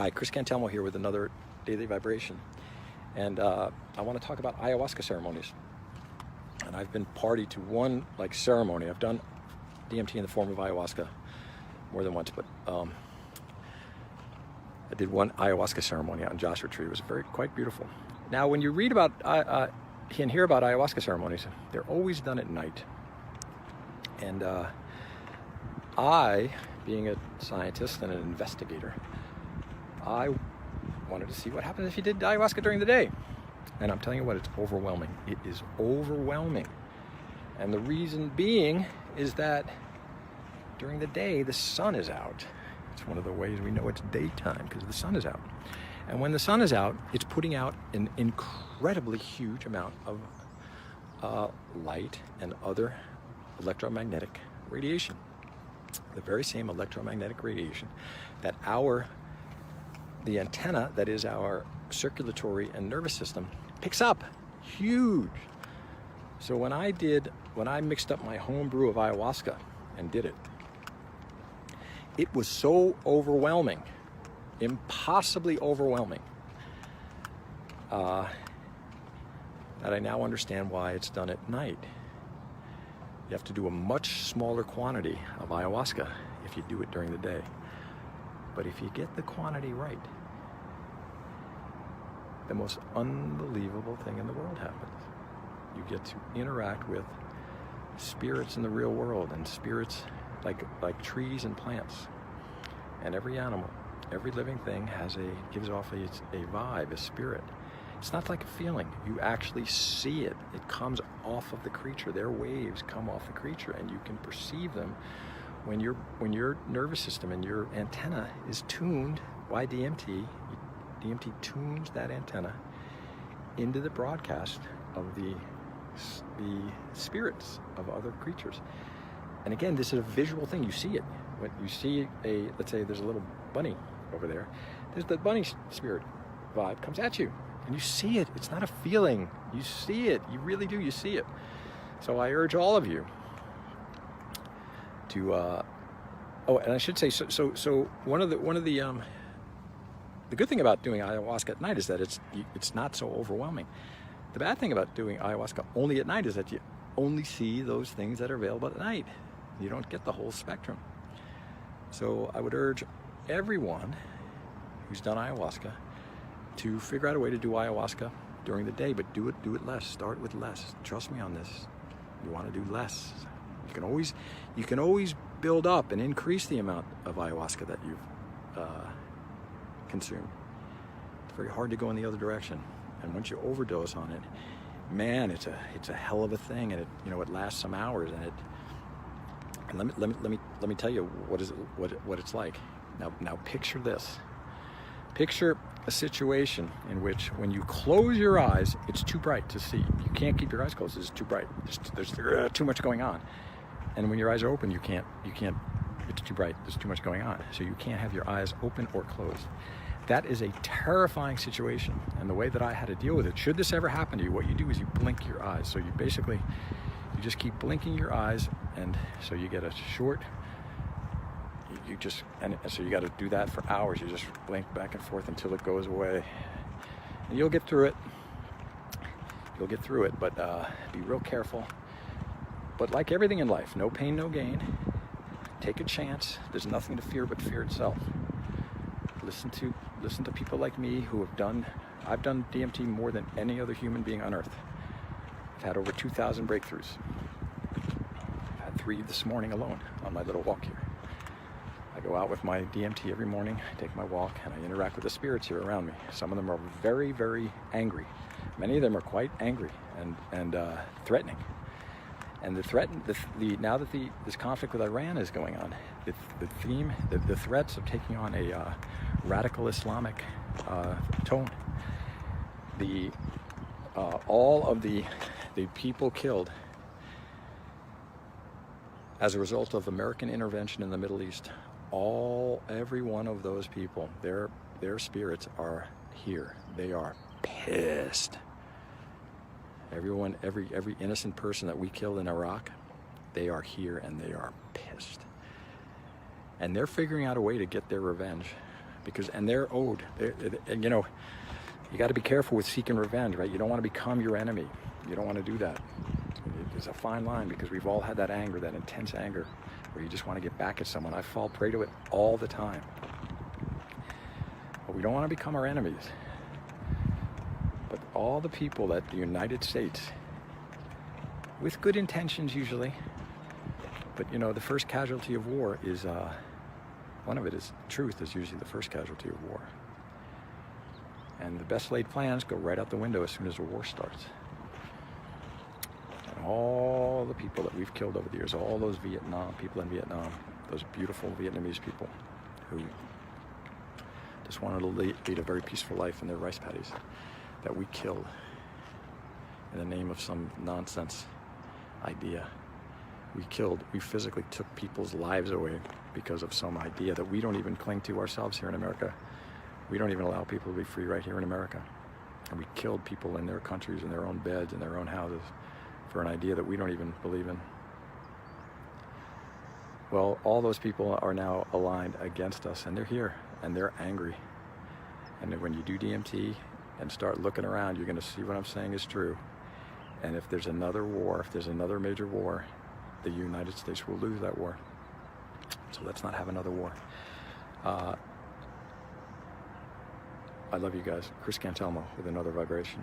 Hi, Chris Cantelmo here with another Daily Vibration, and I want to talk about ayahuasca ceremonies. And I've been party to one ceremony. I've done DMT in the form of ayahuasca more than once, but I did one ayahuasca ceremony out in Joshua Tree. It was quite beautiful. Now, when you read about and hear about ayahuasca ceremonies, they're always done at night. And I, being a scientist and an investigator, I wanted to see what happens if you did ayahuasca during the day. And I'm telling you what, it's overwhelming. It is overwhelming. And the reason being is that during the day, the sun is out. It's one of the ways we know it's daytime, because the sun is out. And when the sun is out, it's putting out an incredibly huge amount of light and other electromagnetic radiation. The very same electromagnetic radiation that the antenna that is our circulatory and nervous system picks up. Huge. So when I mixed up my home brew of ayahuasca and did it, it was so overwhelming, impossibly overwhelming, that I now understand why it's done at night. You have to do a much smaller quantity of ayahuasca if you do it during the day. But if you get the quantity right, the most unbelievable thing in the world happens. You get to interact with spirits in the real world, and spirits like trees and plants. And every animal, every living thing gives off a vibe, a spirit. It's not like a feeling. You actually see it. It comes off of the creature. Their waves come off the creature, and you can perceive them when your nervous system and your antenna is tuned by DMT. DMT tunes that antenna into the broadcast of the spirits of other creatures. And again, this is a visual thing. You see it. When you see let's say there's a little bunny over there, there's the bunny spirit vibe comes at you, and you see it. It's not a feeling. You see it. You really do. You see it. So I urge all of you to and I should say, so one of the good thing about doing ayahuasca at night is that it's not so overwhelming. The bad thing about doing ayahuasca only at night is that you only see those things that are available at night. You don't get the whole spectrum. So I would urge everyone who's done ayahuasca to figure out a way to do ayahuasca during the day, but do it less. Start with less. Trust me on this. You want to do less. You can always build up and increase the amount of ayahuasca that you've consumed. It's very hard to go in the other direction. And once you overdose on it, man, it's a hell of a thing, and it lasts some hours, and let me tell you what it's like. Now picture this. Picture a situation in which when you close your eyes, it's too bright to see. You can't keep your eyes closed. It's too bright. There's too much going on. And when your eyes are open, you can't, it's too bright. There's too much going on. So you can't have your eyes open or closed. That is a terrifying situation. And the way that I had to deal with it, should this ever happen to you, what you do is you blink your eyes. So you just keep blinking your eyes, and so you get a short, so you got to do that for hours. You just blink back and forth until it goes away. And you'll get through it. But be real careful. But like everything in life, no pain, no gain. Take a chance. There's nothing to fear but fear itself. Listen to people like me who I've done DMT more than any other human being on earth. I've had over 2,000 breakthroughs. I've had 3 this morning alone on my little walk here. I go out with my DMT every morning, I take my walk, and I interact with the spirits here around me. Some of them are very, very angry. Many of them are quite angry and threatening. And now that this conflict with Iran is going on, the threats of taking on a radical Islamic tone, all of the people killed as a result of American intervention in the Middle East, every one of those people, their spirits are here. They are pissed. Every innocent person that we killed in Iraq, they are here and they are pissed. And they're figuring out a way to get their revenge and they're owed. And you know, you got to be careful with seeking revenge, right? You don't want to become your enemy. You don't want to do that. There's a fine line, because we've all had that anger, that intense anger, where you just want to get back at someone. I fall prey to it all the time. But we don't want to become our enemies. But all the people that the United States, with good intentions usually, but you know, the first casualty of war is, one of it is truth is usually the first casualty of war. And the best laid plans go right out the window as soon as the war starts. And all the people that we've killed over the years, all those people in Vietnam, those beautiful Vietnamese people who just wanted to lead a very peaceful life in their rice paddies, that we killed in the name of some nonsense idea. We physically took people's lives away because of some idea that we don't even cling to ourselves here in America. We don't even allow people to be free right here in America. And we killed people in their countries, in their own beds, in their own houses, for an idea that we don't even believe in. Well, all those people are now aligned against us, and they're here, and they're angry. And when you do DMT and start looking around, you're going to see what I'm saying is true. And if there's another war, if there's another major war, the United States will lose that war. So let's not have another war. I love you guys. Chris Cantelmo with another vibration.